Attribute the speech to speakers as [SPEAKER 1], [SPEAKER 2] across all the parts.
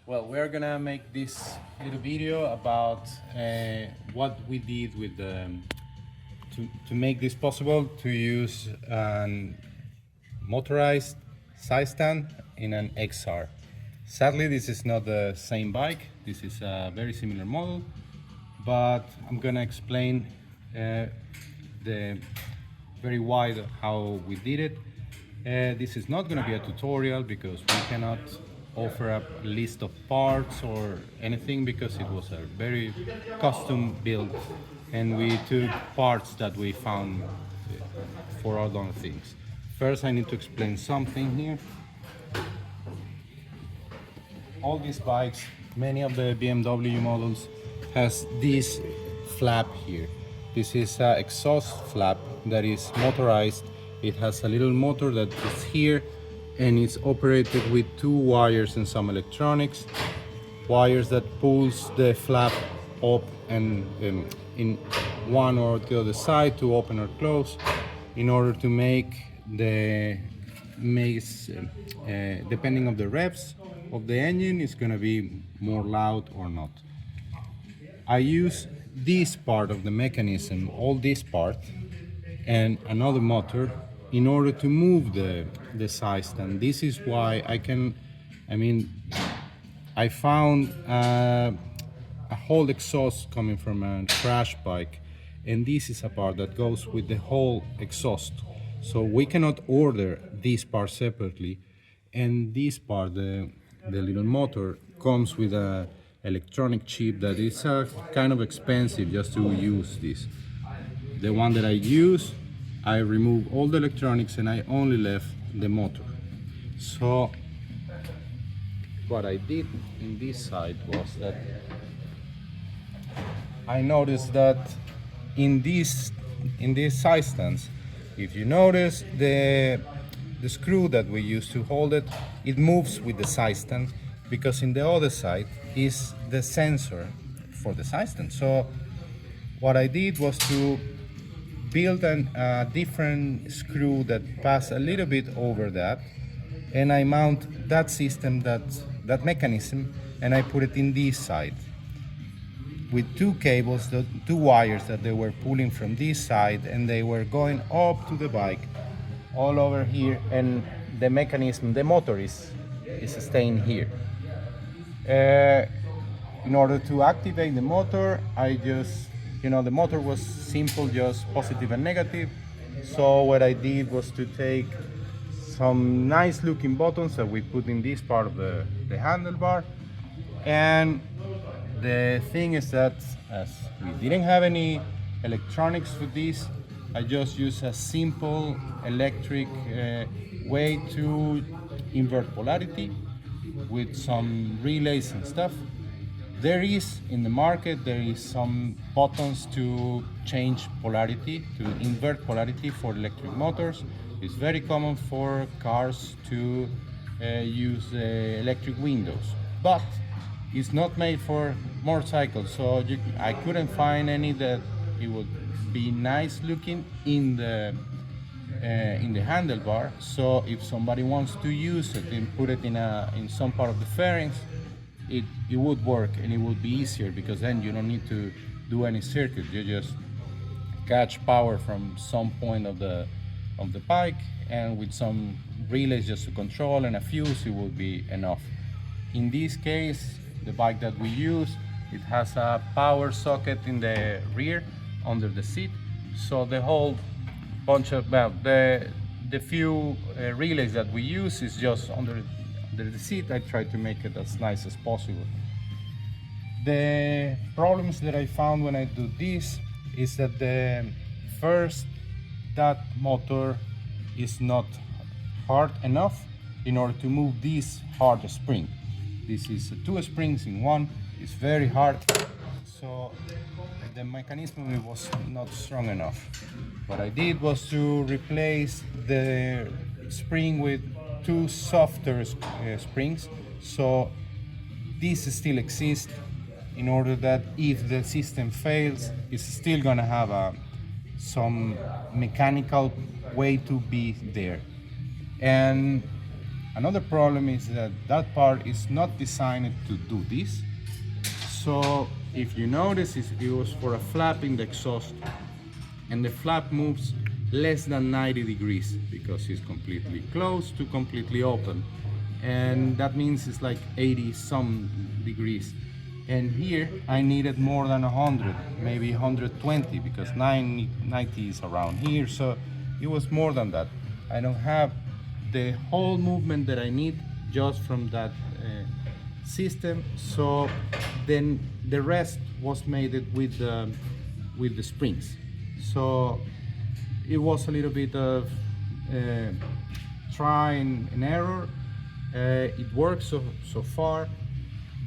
[SPEAKER 1] Well, we're gonna make this little video about what we did with the to make this possible to use an motorized side stand in an XR. Sadly, this is not the same bike. This is a very similar model, but I'm gonna explain the very wide how we did it. This is not gonna be a tutorial because we cannot offer a list of parts or anything because it was a very custom build and we took parts that we found for other things. First, I need to explain something here. All these bikes, many of the BMW models has this flap here. This is an exhaust flap that is motorized. It has a little motor that is here and it's operated with two wires and some electronics. Wires that pulls the flap up and in one or the other side to open or close in order to make the depending on the revs of the engine, it's going to be more loud or not. I use this part of the mechanism, all this part, and another motor in order to move the side stand. This is why I found a whole exhaust coming from a crash bike, and this is a part that goes with the whole exhaust. So we cannot order this part separately, and this part, the little motor, comes with a electronic chip that is kind of expensive just to use this. The one that I use, I remove all the electronics and I only left the motor. So what I did in this side was that I noticed that in these side stands, if you notice the screw that we use to hold it, it moves with the side stand because in the other side is the sensor for the side stand. So what I did was to build a different screw that passed a little bit over that, and I mount that system, that mechanism, and I put it in this side with two cables, the two wires that they were pulling from this side, and they were going up to the bike all over here, and the mechanism, the motor is staying here. In order to activate the motor, I just, the motor was simple, just positive and negative. So what I did was to take some nice looking buttons that we put in this part of the handlebar. And the thing is that as we didn't have any electronics for this, I just used a simple electric way to invert polarity with some relays and stuff. There is in the market, there is some buttons to change polarity, to invert polarity for electric motors. It's very common for cars to use electric windows, but it's not made for motorcycles, so I couldn't find any that it would be nice looking in the handlebar. So if somebody wants to use it and put it in some part of the fairings, it would work and it would be easier because then you don't need to do any circuit. You just catch power from some point of the bike, and with some relays just to control and a fuse, it will be enough. In this case, the bike that we use, it has a power socket in the rear under the seat, so the whole bunch of the few relays that we use is just under the seat. I try to make it as nice as possible. The problems that I found when I do this is that that motor is not hard enough in order to move this hard spring. This is two springs in one. It's very hard, so the mechanism was not strong enough. What I did was to replace the spring with two softer springs, so this still exists in order that if the system fails, it's still gonna have some mechanical way to be there. And Another problem is that that part is not designed to do this. So if you notice, it was for a flap in the exhaust, and the flap moves less than 90 degrees because it's completely closed to completely open, and that means it's like 80 some degrees. And here I needed more than 100, maybe 120, because 90 is around here, so it was more than that. I don't have the whole movement that I need just from that system. So then the rest was made it with the springs. So it was a little bit of try and error. It works so far.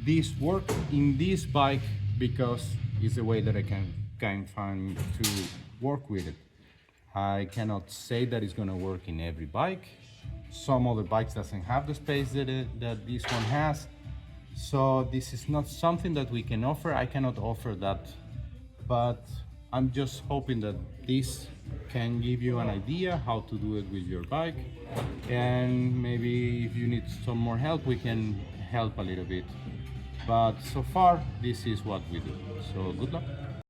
[SPEAKER 1] This worked in this bike because it's the way that I can find to work with it. I cannot say that it's gonna work in every bike. Some other bikes doesn't have the space that this one has. So this is not something that we can offer. I cannot offer that, but I'm just hoping that this can give you an idea how to do it with your bike. And maybe if you need some more help, we can help a little bit. But so far, this is what we do. So good luck.